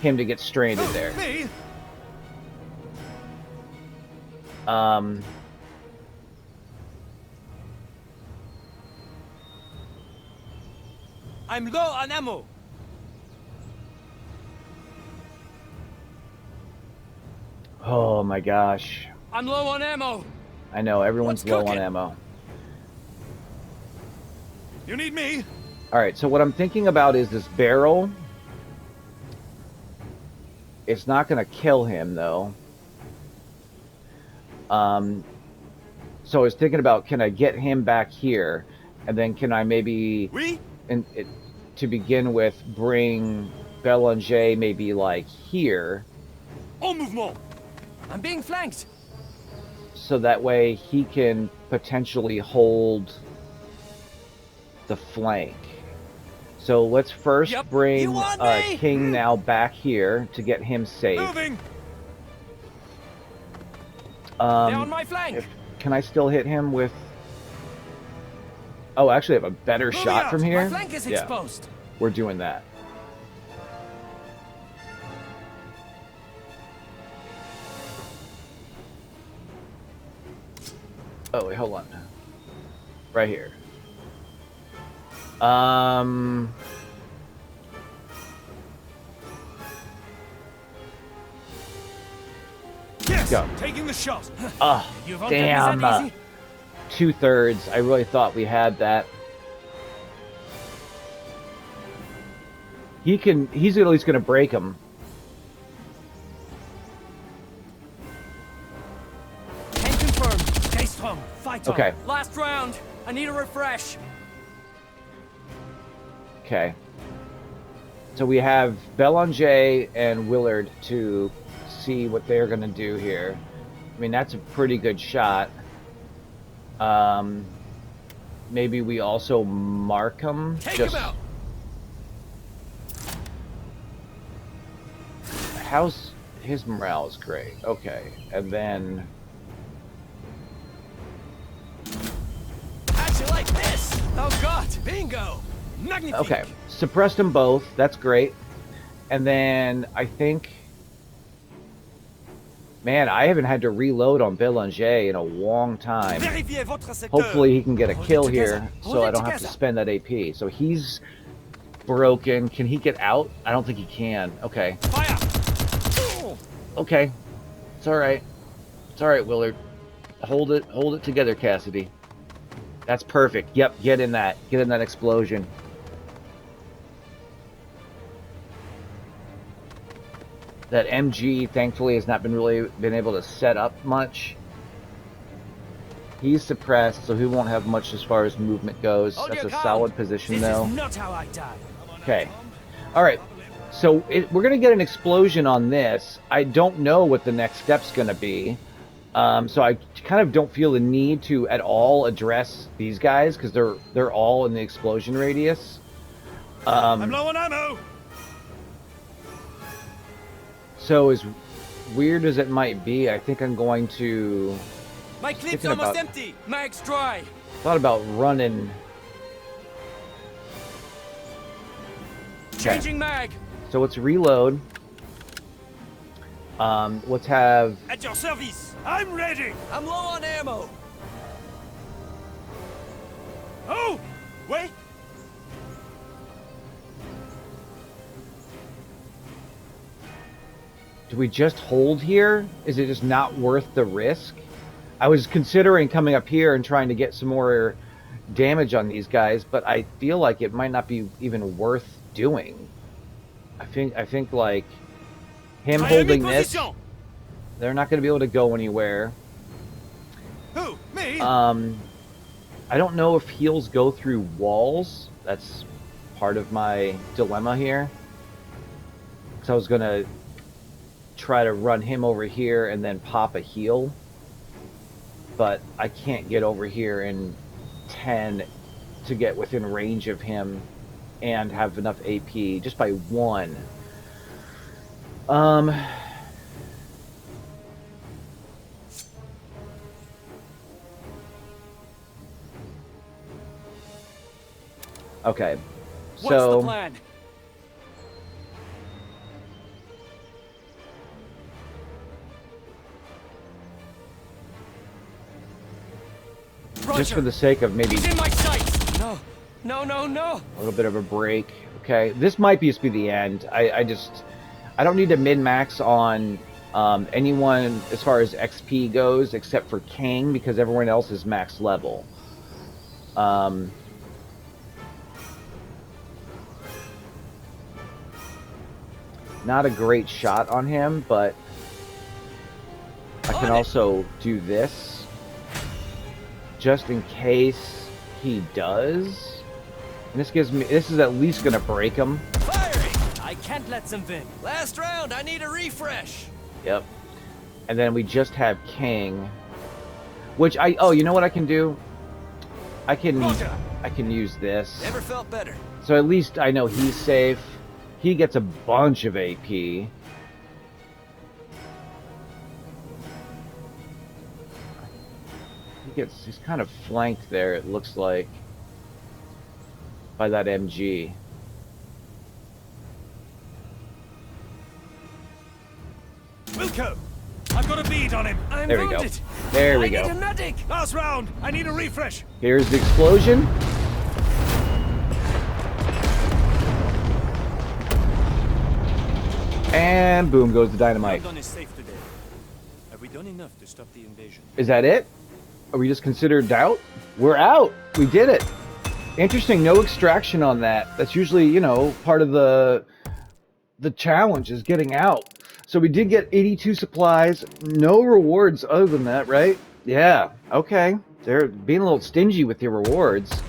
Speaker 1: him to get stranded there.
Speaker 3: Me?
Speaker 2: I'm low on ammo.
Speaker 1: Oh my gosh.
Speaker 2: I'm low on ammo.
Speaker 1: I know everyone's
Speaker 2: What's
Speaker 1: low on
Speaker 2: cooking?
Speaker 1: ammo.
Speaker 3: You need me?
Speaker 1: All right, so what I'm thinking about is this barrel. It's not going to kill him though. So I was thinking about, can I get him back here, and then can I maybe,
Speaker 3: Oui?
Speaker 1: to begin with, bring Belanger maybe like here,
Speaker 3: En mouvement!
Speaker 2: I'm being flanked.
Speaker 1: so that way he can potentially hold the flank. So let's first
Speaker 2: Yep,
Speaker 1: bring
Speaker 2: you want me?
Speaker 1: King now back here to get him safe.
Speaker 3: Moving!
Speaker 2: Down my flank.
Speaker 1: Can I still hit him with... Oh, actually I have a better
Speaker 3: Moving
Speaker 1: shot
Speaker 3: out.
Speaker 1: from here?
Speaker 2: My flank is
Speaker 1: Yeah,
Speaker 2: exposed.
Speaker 1: we're doing that. Oh, wait, hold on. Right here.
Speaker 3: Yes!
Speaker 1: Go.
Speaker 3: Taking the shot!
Speaker 1: Oh,
Speaker 2: You won't get me
Speaker 1: damn.
Speaker 2: that easy.
Speaker 1: 2/3. I really thought we had that. He's at least gonna break him.
Speaker 2: Can confirm. Stay strong. Fight on.
Speaker 1: Okay.
Speaker 2: Last round. I need a refresh.
Speaker 1: Okay. So we have Belanger and Willard to see what they're gonna do here. I mean, that's a pretty good shot. Maybe we also mark him.
Speaker 2: Take him out.
Speaker 1: How's his morale is great. Okay, and then
Speaker 2: Oh God! Bingo! Magnifique!
Speaker 1: Okay, suppressed them both. That's great. And then I think, man, I haven't had to reload on Belanger in a long time.
Speaker 2: Vérifiez votre secteur.
Speaker 1: Hopefully he can get a
Speaker 2: Hold it
Speaker 1: kill
Speaker 2: together.
Speaker 1: here,
Speaker 2: Hold
Speaker 1: so
Speaker 2: it
Speaker 1: I don't have to
Speaker 2: together.
Speaker 1: spend that AP. So he's broken. Can he get out? I don't think he can. Okay.
Speaker 2: Fire!
Speaker 1: Okay. It's all right. It's all right, Willard. Hold it together, Cassidy. That's perfect. Yep, get in that explosion. That MG thankfully has not been able to set up much. He's suppressed, so he won't have much as far as movement goes.
Speaker 2: Hold
Speaker 1: That's
Speaker 2: your
Speaker 1: a
Speaker 2: ground.
Speaker 1: solid position,
Speaker 2: This
Speaker 1: though.
Speaker 2: is not how I die.
Speaker 1: Okay. All right. So we're going to get an explosion on this. I don't know what the next step's going to be. So I kind of don't feel the need to at all address these guys because they're all in the explosion radius.
Speaker 3: I'm low on ammo.
Speaker 1: So as weird as it might be, I think I'm going to...
Speaker 2: My clip's
Speaker 1: Thinking
Speaker 2: almost
Speaker 1: about-
Speaker 2: empty. Mag's dry.
Speaker 1: Thought about running... Okay.
Speaker 2: Changing mag.
Speaker 1: So let's reload. Let's have...
Speaker 2: At your service.
Speaker 3: I'm ready.
Speaker 2: I'm low on ammo.
Speaker 3: Oh, wait.
Speaker 1: Do we just hold here? Is it just not worth the risk? I was considering coming up here and trying to get some more damage on these guys, but I feel like it might not be even worth doing. I think like him holding this, they're not going to be able to go anywhere.
Speaker 3: Who? Me?
Speaker 1: I don't know if heals go through walls. That's part of my dilemma here. So I was going to try to run him over here and then pop a heal. But I can't get over here in 10 to get within range of him and have enough AP just by 1. Okay.
Speaker 2: What's
Speaker 1: So
Speaker 2: the plan?
Speaker 1: just
Speaker 2: Roger.
Speaker 1: for the sake of maybe
Speaker 2: He's in my sights. No. No, no, no.
Speaker 1: a little bit of a break. Okay, this might just be the end. I don't need to min-max on anyone as far as XP goes except for King because everyone else is max level. Not a great shot on him, but I can also do this just in case he does. And this gives me, this is at least going to break him.
Speaker 2: Firing. I can't let them win. Last round. I need a refresh.
Speaker 1: Yep. And then we just have King, which you know what I can do? I can use this.
Speaker 2: Never felt better.
Speaker 1: So at least I know he's safe. He gets a bunch of AP. He's kind of flanked there, it looks like, by that MG.
Speaker 3: Wilco, I've got a bead on him.
Speaker 2: I'm
Speaker 1: There we go.
Speaker 2: wounded.
Speaker 1: There we
Speaker 2: I need
Speaker 1: go.
Speaker 2: a medic.
Speaker 3: Last round. I need a refresh.
Speaker 1: Here's the explosion. And boom goes the dynamite.
Speaker 2: London is safe today. Have we done enough to stop the invasion?
Speaker 1: Is that it? Are we just considered out? We're out. We did it. Interesting. No extraction on that. That's usually, you know, part of the challenge is getting out. So we did get 82 supplies. No rewards other than that, right? Yeah. Okay. They're being a little stingy with your rewards.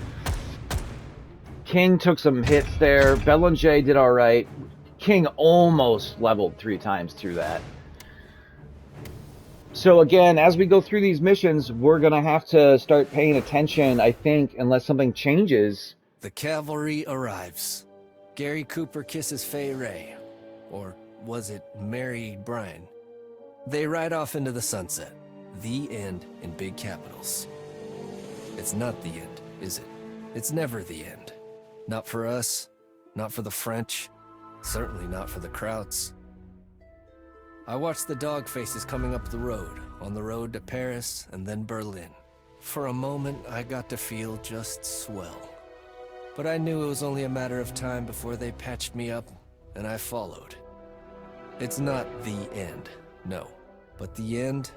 Speaker 1: King took some hits there. Belanger did all right. King almost leveled 3 times through that. So again, as we go through these missions, we're going to have to start paying attention, I think, unless something changes.
Speaker 4: The cavalry arrives. Gary Cooper kisses Fay Ray. Or was it Mary Bryan? They ride off into the sunset. The end in big capitals. It's not the end, is it? It's never the end. Not for us, not for the French, certainly not for the Krauts. I watched the dog faces coming up the road, on the road to Paris and then Berlin. For a moment, I got to feel just swell. But I knew it was only a matter of time before they patched me up, and I followed. It's not the end, no. But the end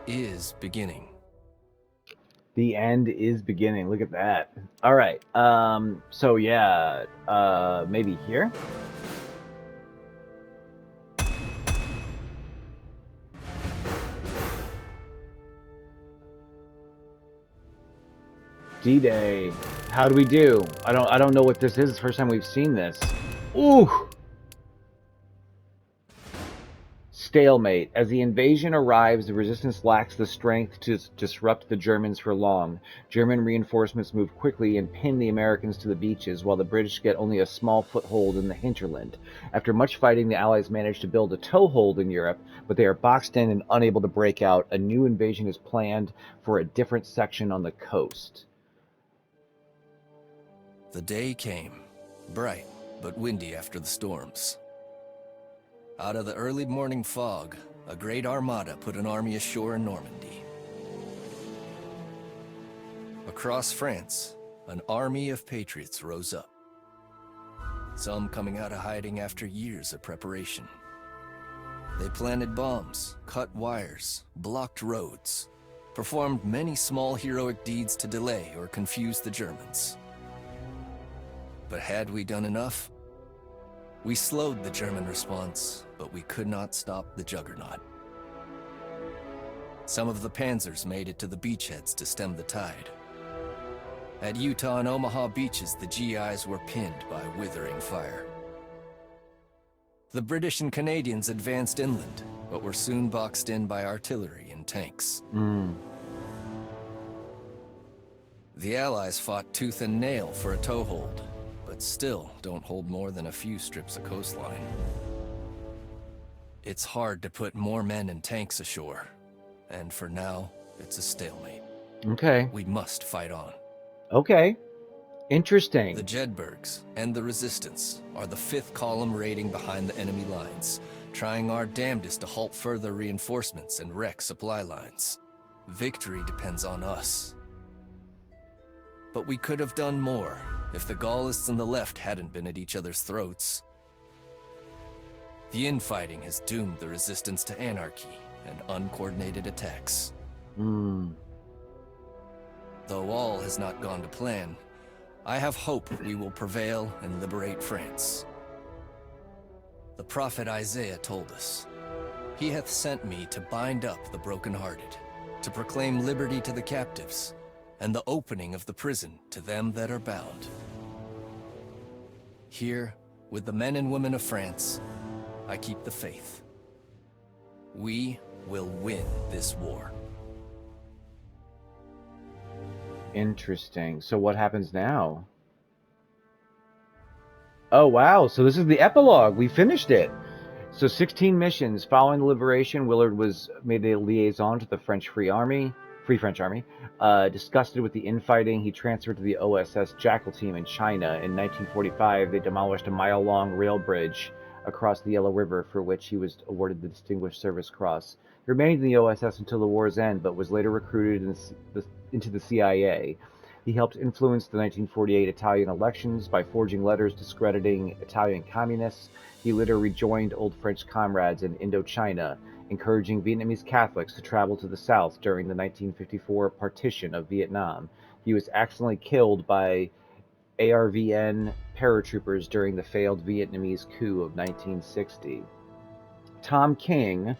Speaker 4: is beginning.
Speaker 1: The end is beginning. Look at that. All right. So yeah, maybe here. D-Day. How do we do? I don't know what this is. It's the first time we've seen this. Ooh. Stalemate. As the invasion arrives, the resistance lacks the strength to disrupt the Germans for long. German reinforcements move quickly and pin the Americans to the beaches, while the British get only a small foothold in the hinterland. After much fighting, the Allies manage to build a toehold in Europe, but they are boxed in and unable to break out. A new invasion is planned for a different section on the coast.
Speaker 4: The day came, bright but windy after the storms. Out of the early morning fog, a great armada put an army ashore in Normandy. Across France, an army of patriots rose up. Some coming out of hiding after years of preparation. They planted bombs, cut wires, blocked roads, performed many small heroic deeds to delay or confuse the Germans. But had we done enough? We slowed the German response, but we could not stop the juggernaut. Some of the panzers made it to the beachheads to stem the tide. At Utah and Omaha beaches, the GIs were pinned by withering fire. The British and Canadians advanced inland, but were soon boxed in by artillery and tanks. The Allies fought tooth and nail for a toehold, but still don't hold more than a few strips of coastline. It's hard to put more men and tanks ashore, and for now, it's a stalemate.
Speaker 1: Okay.
Speaker 4: We must fight on.
Speaker 1: Okay. Interesting.
Speaker 4: The Jedburghs and the Resistance are the fifth column raiding behind the enemy lines, trying our damnedest to halt further reinforcements and wreck supply lines. Victory depends on us. But we could have done more if the Gaullists and the left hadn't been at each other's throats. The infighting has doomed the Resistance to anarchy and uncoordinated attacks. Though all has not gone to plan, I have hope we will prevail and liberate France. The prophet Isaiah told us, "He hath sent me to bind up the brokenhearted, to proclaim liberty to the captives, and the opening of the prison to them that are bound." Here, with the men and women of France, I keep the faith. We will win this war.
Speaker 1: Interesting. So what happens now? Oh, wow. So this is the epilogue. We finished it. So 16 missions. Following the liberation, Willard was made a liaison to the Free French Army. Disgusted with the infighting, he transferred to the OSS Jackal team in China. In 1945, they demolished a mile-long rail bridge across the Yellow River, for which he was awarded the Distinguished Service Cross. He remained in the OSS until the war's end, but was later recruited into the CIA. He helped influence the 1948 Italian elections by forging letters discrediting Italian communists. He later rejoined old French comrades in Indochina, encouraging Vietnamese Catholics to travel to the south during the 1954 partition of Vietnam. He was accidentally killed by ARVN paratroopers during the failed Vietnamese coup of 1960. Tom King,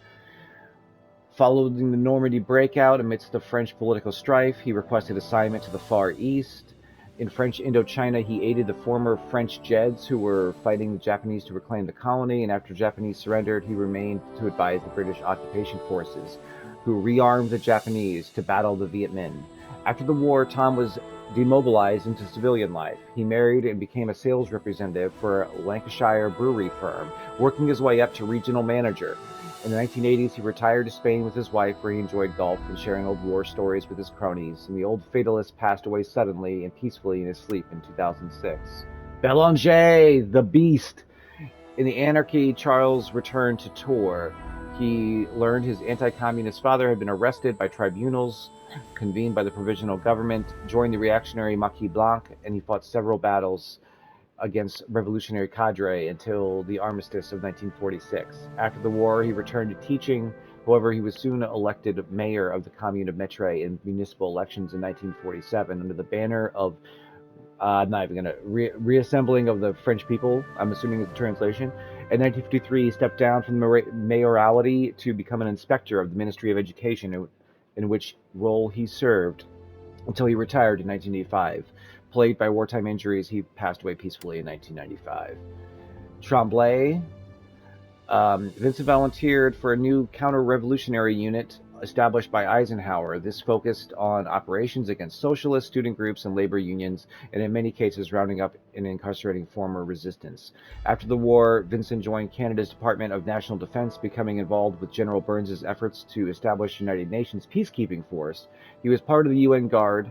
Speaker 1: following the Normandy breakout amidst the French political strife, he requested assignment to the Far East. In French Indochina, he aided the former French Jeds who were fighting the Japanese to reclaim the colony, and after Japanese surrendered, he remained to advise the British occupation forces, who rearmed the Japanese to battle the Viet Minh. After the war, Tom was demobilized into civilian life. He married and became a sales representative for a Lancashire brewery firm, working his way up to regional manager. In the 1980s, he retired to Spain with his wife, where he enjoyed golf and sharing old war stories with his cronies, and the old fatalist passed away suddenly and peacefully in his sleep in 2006. Belanger, the Beast! In the anarchy, Charles returned to Tours. He learned his anti-communist father had been arrested by tribunals convened by the provisional government, joined the reactionary Maquis Blanc, and he fought several battles against revolutionary cadre until the armistice of 1946. After the war, he returned to teaching. However, he was soon elected mayor of the commune of Mettray in municipal elections in 1947 under the banner of I'm not even going to reassembling of the French people. I'm assuming it's the translation. In 1953, he stepped down from the mayoralty to become an inspector of the Ministry of Education, in which role he served until he retired in 1985. Plagued by wartime injuries, he passed away peacefully in 1995. Tremblay. Vincent volunteered for a new counter-revolutionary unit established by Eisenhower. This focused on operations against socialist student groups and labor unions, and in many cases rounding up and incarcerating former resistance. After the war, Vincent joined Canada's Department of National Defense, becoming involved with General Burns's efforts to establish United Nations peacekeeping force. He was part of the UN Guard,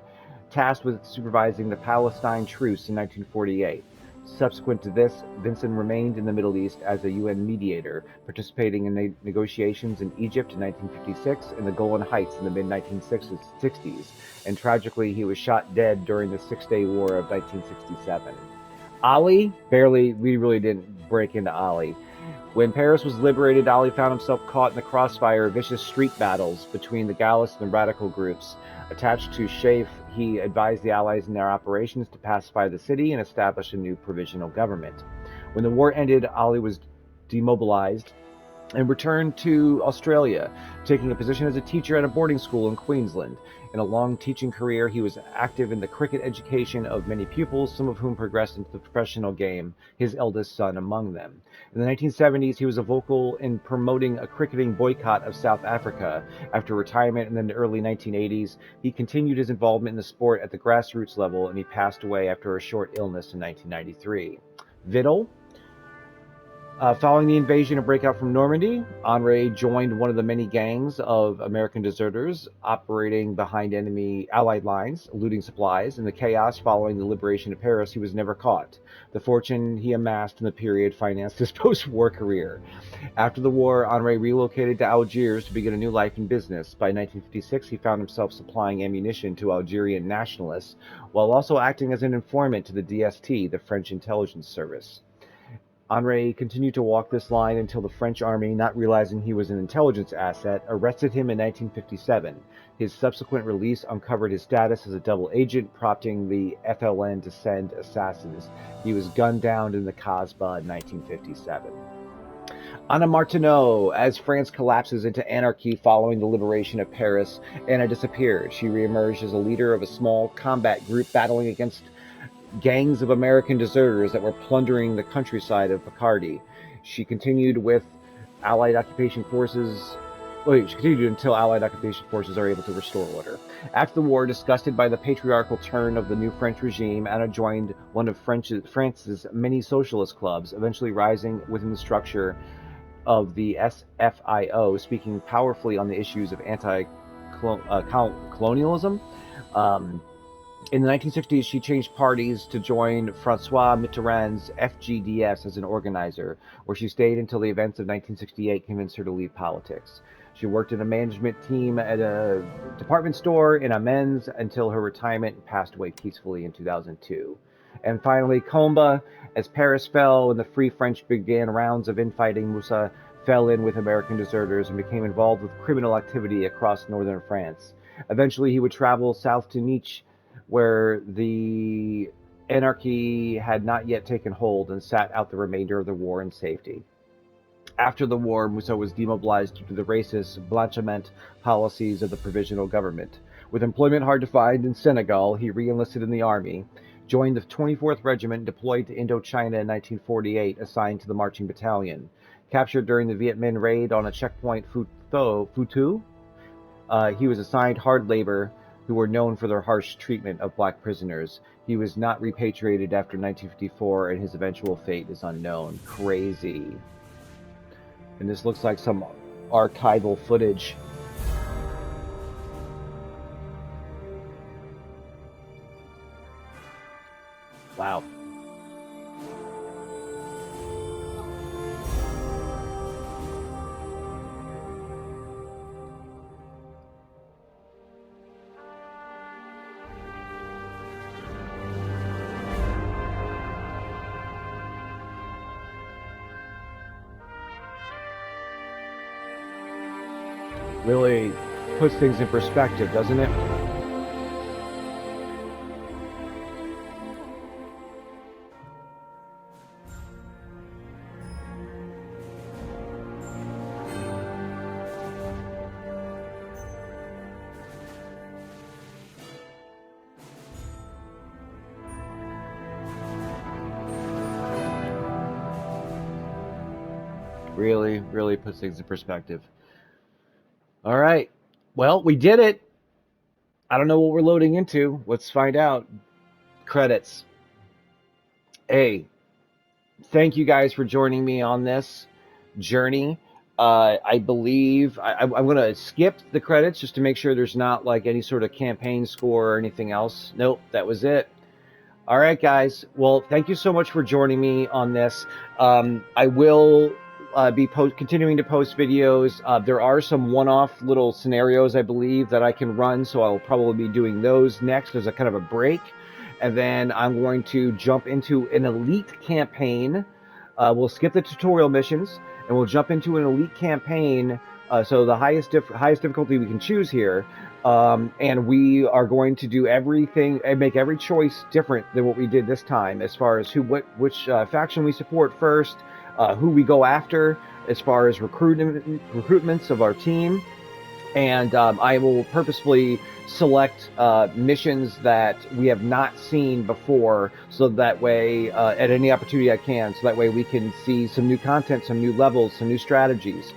Speaker 1: tasked with supervising the Palestine Truce in 1948. Subsequent to this, Vincent remained in the Middle East as a UN mediator, participating in negotiations in Egypt in 1956 and the Golan Heights in the mid-1960s, and tragically he was shot dead during the Six-Day War of 1967. Ali? We really didn't break into Ali. When Paris was liberated, Ali found himself caught in the crossfire of vicious street battles between the Gallists and radical groups. Attached to Shaif, he advised the Allies in their operations to pacify the city and establish a new provisional government. When the war ended, Ali was demobilized and returned to Australia, taking a position as a teacher at a boarding school in Queensland. In a long teaching career, he was active in the cricket education of many pupils, some of whom progressed into the professional game, his eldest son among them. In the 1970s, he was vocal in promoting a cricketing boycott of South Africa. After retirement in the early 1980s, he continued his involvement in the sport at the grassroots level, and he passed away after a short illness in 1993. Vidal. Following the invasion and breakout from Normandy, Henri joined one of the many gangs of American deserters operating behind enemy Allied lines, looting supplies. In the chaos following the liberation of Paris, he was never caught. The fortune he amassed in the period financed his post-war career. After the war, Henri relocated to Algiers to begin a new life in business. By 1956, he found himself supplying ammunition to Algerian nationalists, while also acting as an informant to the DST, the French intelligence service. Henri continued to walk this line until the French army, not realizing he was an intelligence asset, arrested him in 1957. His subsequent release uncovered his status as a double agent, prompting the FLN to send assassins. He was gunned down in the Kasbah in 1957. Anna Martineau. As France collapses into anarchy following the liberation of Paris, Anna disappeared. She reemerged as a leader of a small combat group battling against gangs of American deserters that were plundering the countryside of Picardy. She continued with Allied occupation forces. She continued until Allied occupation forces are able to restore order. After the war, disgusted by the patriarchal turn of the new French regime, Anna joined one of France's many socialist clubs, eventually rising within the structure of the SFIO, speaking powerfully on the issues of anti-colonialism. In the 1960s, she changed parties to join Francois Mitterrand's FGDS as an organizer, where she stayed until the events of 1968 convinced her to leave politics. She worked in a management team at a department store in Amiens until her retirement and passed away peacefully in 2002. And finally, Comba. As Paris fell and the Free French began rounds of infighting, Moussa fell in with American deserters and became involved with criminal activity across northern France. Eventually, he would travel south to Nice, where the anarchy had not yet taken hold, and sat out the remainder of the war in safety. After the war, Moussa was demobilized due to the racist blanchiment policies of the provisional government. With employment hard to find in Senegal, he re-enlisted in the army, joined the 24th Regiment, deployed to Indochina in 1948, assigned to the Marching Battalion. Captured during the Viet Minh raid on a checkpoint Futu, he was assigned hard labor who were known for their harsh treatment of black prisoners. He was not repatriated after 1954, and his eventual fate is unknown. Crazy. And this looks like some archival footage. Wow. Really puts things in perspective, doesn't it? Really, really puts things in perspective. All right. Well, we did it. I don't know what we're loading into. Let's find out. Credits. Hey, thank you guys for joining me on this journey. I believe I'm going to skip the credits just to make sure there's not like any sort of campaign score or anything else. Nope, that was it. All right, guys. Well, thank you so much for joining me on this. I will be continuing to post videos. There are some one-off little scenarios, I believe, that I can run, so I'll probably be doing those next as a kind of a break. And then I'm going to jump into an elite campaign. We'll skip the tutorial missions, and we'll jump into an elite campaign. So the highest difficulty we can choose here. And we are going to do everything and make every choice different than what we did this time, as far as which faction we support first, who we go after, as far as recruitments of our team. And I will purposefully select missions that we have not seen before, so that way, at any opportunity I can, so that way we can see some new content, some new levels, some new strategies.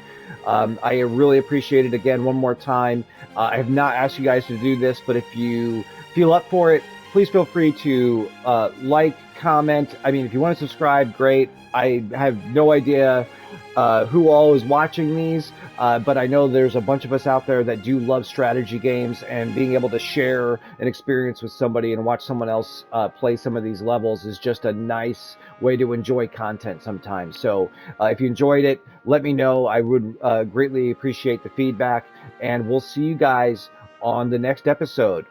Speaker 1: I really appreciate it. Again, one more time. I have not asked you guys to do this, but if you feel up for it, please feel free to like, comment. I mean, if you want to subscribe, great. I have no idea who all is watching these, but I know there's a bunch of us out there that do love strategy games, and being able to share an experience with somebody and watch someone else play some of these levels is just a nice way to enjoy content sometimes. So if you enjoyed it, let me know. I would greatly appreciate the feedback, and we'll see you guys on the next episode.